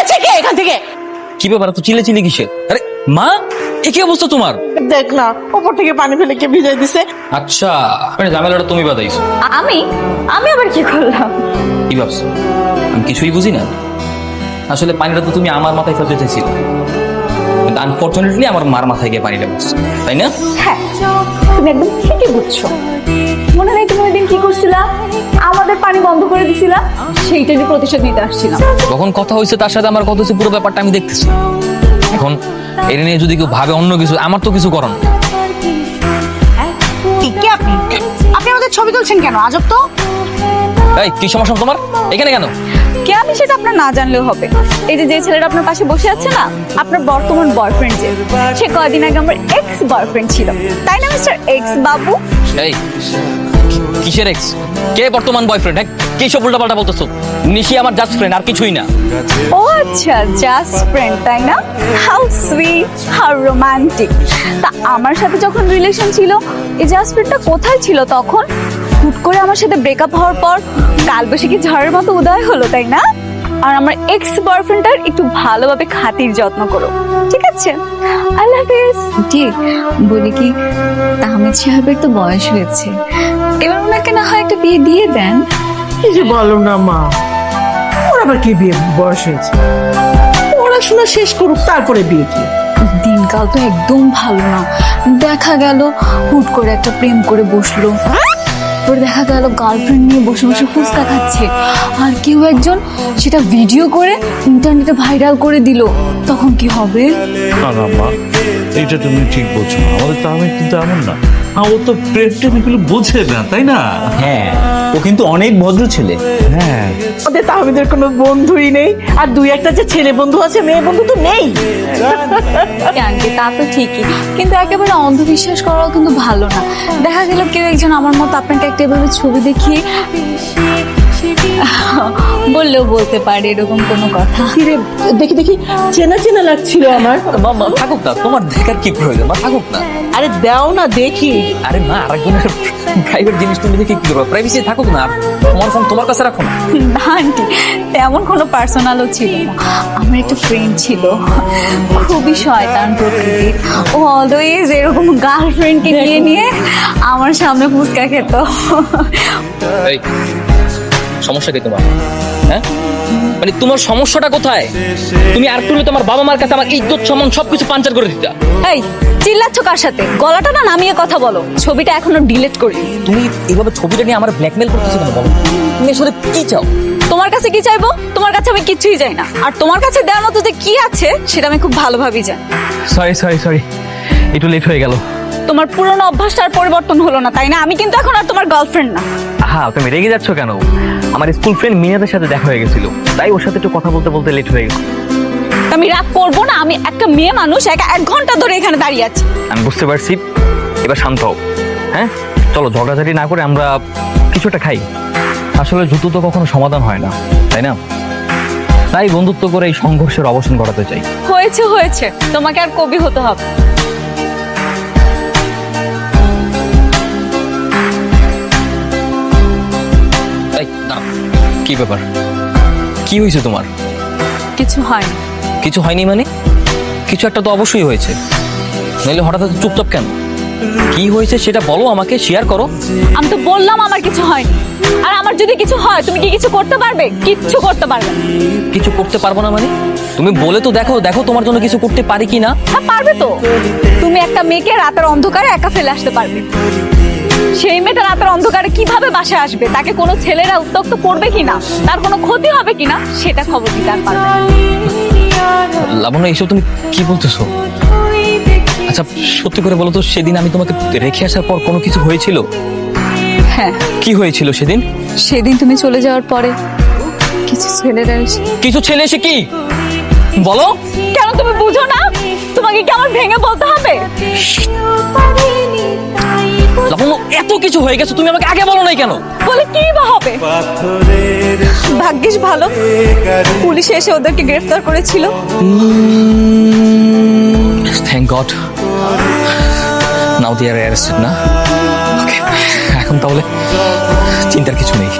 গেছে কে এখান থেকে? কি ব্যাপার তো চিলে চিলে কিসের? আরে মা, এ কি অবস্থা তোমার? দেখ না, উপর থেকে পানি ফেলে কে ভিজাই দিছে। আচ্ছা, মানে ঝামেলাটা তুমি বাদাইছো। আমি আমি আবার কি করলাম? কি ভাবছো আমি কিছুই বুঝি না? আসলে পানিটা তো তুমি আমার মাথায় ফেলতে চাইছিলে, কিন্তু আনফরচুনেটলি আমার মার মাথায় গিয়ে পানিটা বসছে, তাই না? হ্যাঁ, তুমি একদম ঠিকই বুঝছো। মনে নেই তুমি ওই দিন কি করছিলা? আমাদের পানি বন্ধ করে দিছিলা, সেইটারই প্রতিশোধ নিতে আসছিলাম। যখন কথা হয়েছে তার সাথে আমার কথা হচ্ছে, পুরো ব্যাপারটা আমি দেখতেছি। এখন এটা নিয়ে যদি কেউ ভাবে অন্য কিছু, আমার তো কিছু করার নেই। কে আপনি? আপনি আমাদের ছবি তুলছেন কেন? আজব তো। এই কি সমস্যা তোমার এখানে কেন? কে আমি সেটা আপনার না জানলেও হবে। এই যে ছেলেটা আপনার পাশে বসে আছে না, আপনার বর্তমান বয়ফ্রেন্ড, সে কয়দিন আগে আমার এক্স বয়ফ্রেন্ড ছিল, তাই না মিস্টার এক্স বাবু? এই কিসের এক্স? কে বর্তমান বয়ফ্রেন্ড? হ্যাঁ, কি সব উল্টাপাল্টা বলতেছো? নিশি আমার জাস্ট ফ্রেন্ড, আর কিছুই না। ও আচ্ছা, জাস্ট ফ্রেন্ড, তাই না? How sweet, how romantic. তা আমার সাথে যখন রিলেশন ছিল, এই জাস্ট ফ্রেন্ডটা কোথায় ছিল তখন? হুট করে আমার সাথে ব্রেকআপ হওয়ার পর কালবৈশাখী ঝড়ের মতো উদয় হলো, তাই না? আর আমার এক্স বয়ফ্রেন্ডটার একটু ভালোভাবে খাতির যত্ন করো, ঠিক আছে? আল্লাহ হাফেজ। জি, বলি কি, আহমেদ সাহেবের তো বয়স হয়েছে, এবার ওনাকে না হয় একটা বিয়ে দিয়ে দেন। কি যে বলো না মা, ওর আবার কি বিয়ে বয়স হয়েছে? পড়াশোনা শেষ করুক, তারপরে বিয়ে কি? দিনকাল তো একদম ভালো না। দেখা গেল হুট করে একটা প্রেম করে বসলো, তারপর দেখা গেল গার্লফ্রেন্ড নিয়ে বসে বসে ফুচকা খাচ্ছে, আর কেউ একজন সেটা ভিডিও করে ইন্টারনেটে ভাইরাল করে দিল, তখন কি হবে? না না মা, এইটা তুমি ঠিক বলছো না। আমাদের তাহমিদ কিন্তু এমন না, ও তো প্রেম টেম এগুলো বোঝে না, তাই না? হ্যাঁ, ও কিন্তু অনেক ভদ্র ছেলে। হ্যাঁ, ওদের তাহমিদের কোনো বন্ধুই নেই, আর দুই একটা যে ছেলে বন্ধু আছে, মেয়ে বন্ধু তো নেই। আন্টি তা তো ঠিকই, কিন্তু একেবারে অন্ধবিশ্বাস করাও কিন্তু ভালো না। দেখা গেল কেউ একজন আমার মতো আপনাকে একটা এভাবে ছবি দেখিয়ে বললেও বলতে পারে এরকম কোনো কথা। কিরে, দেখি দেখি, চেনা চেনা লাগছিল আমার। মা মা থাকুক না, তোমার দেখার কি প্রয়োজন? মা থাকুক না। আরে দাও না দেখি। আরে মা, আরেকজনের প্রাইভেট জিনিস তুমি দেখে কি করবো? প্রাইভেসি থাকুক না, আর তোমার ফোন তোমার কাছে রাখো না। না আন্টি, তেমন কোনো পার্সোনালও ছিল না। আমার একটা ফ্রেন্ড ছিল, খুবই শয়তান প্রকৃতির। ও অলওয়েজ এরকম গার্লফ্রেন্ডকে নিয়ে নিয়ে আমার সামনে ফুচকা খেত। এই সমস্যা কি তোমার? হ্যাঁ, মানে তোমার সমস্যাটা কোথায়? তুমি আর একটু তোমার বাবা মার কাছে আমার ইজ্জত সম্মান সবকিছু পাঞ্চার করে দিতা। এই চিল্লাচ্ছ কার সাথে? গলাটা না নামিয়ে কথা বলো। ছবিটা এখনো ডিলিট করি। তুমি এইভাবে ছবিটা নিয়ে আমার ব্ল্যাকমেল করতেছো কেন বলো? তুমি আসলে কি চাও? তোমার কাছে কি চাইবো? তোমার কাছে আমি কিছুই চাই না, আর তোমার কাছে দেওয়ার মতো যে কি আছে সেটা আমি খুব ভালোভাবেই জানি। সরি, একটু লেট হয়ে গেল। তোমার পুরনো অভ্যাসটা আর পরিবর্তন হলো না, তাই না? আমি কিন্তু এখন আর তোমার গার্লফ্রেন্ড না। হ্যাঁ, তুমি রেগে যাচ্ছ কেন? আমার স্কুল ফ্রেন্ড মিনাদের সাথে দেখা হয়ে গেছিল, তাই ওর সাথে একটু কথা বলতে বলতে লেট হয়ে গেল। আমি রাগ করবো না, আমি একটা মেয়ে মানুষ, একা 1 ঘন্টা ধরে এখানে দাঁড়িয়ে আছি। আমি বুঝতে পারছি, এবার শান্ত হও। হ্যাঁ, চলো ঝগড়াঝাটি না করে আমরা কিছু একটা খাই। আসলে যুদ্ধ তো কখনো সমাধান হয় না, তাই না? তাই বন্ধুত্ব করে এই সংঘর্ষের অবসান ঘটাতে চাই। হয়েছে, তোমাকে আর কবি হতে হবে। এই দাঁড়াও, কি ব্যাপার? কি হয়েছে তোমার? কিছু হয়নি। কিছু হয়নি মানে? কিছু একটা তো অবশ্যই হয়েছে, নইলে হঠাৎ এত চুপচাপ কেন? কি হয়েছে সেটা বলো, আমাকে শেয়ার করো। আমি তো বললাম আমার কিছু হয়নি, আর আমার যদি কিছু হয় তুমি কি কিছু করতে পারবে? কিচ্ছু করতে পারবে না। কিছু করতে পারবো না মানে? তুমি বলে তো দেখো তোমার জন্য কিছু করতে পারি কি না। হ্যাঁ পারবে তো। তুমি একটা মেয়েকে রাতের অন্ধকারে একা ফেলে আসতে পারবে? সেই মেয়েটা রাতের অন্ধকারে কিভাবে বাসায় আসবে? তাকে কোনো ছেলেরা উত্ত্যক্ত করবে কিনা, তার কোনো ক্ষতি হবে কিনা, সেটা খবর দিতে আর পারবে না। লাবণ্য, এইসব তুমি কি বলতেছো? আচ্ছা সত্যি করে বলো তো, সেদিন আমি তোমাকে রেখে আসার পর কোনো কিছু হয়েছিল? হ্যাঁ, কি হয়েছিল সেদিন? সেদিন তুমি চলে যাওয়ার পরে কিছু ছেলেরা কিছু ছেলে এসে কি বলো? কেন তুমি বুঝো না? তোমাকে কি আমার ভেঙে বলতে হবে? লাবণ্য, এত কিছু হয়ে গেছে, তুমি আমাকে আগে বলো নাই কেন? বলে কি বা হবে? ভাগ্যিস ভালো পুলিশ এসে ওদেরকে গ্রেফতার করেছিল। থ্যাংক গড, নাও দে আর অ্যারেস্টেড না? ওকে, এখন তাহলে চিন্তার কিছু নেই।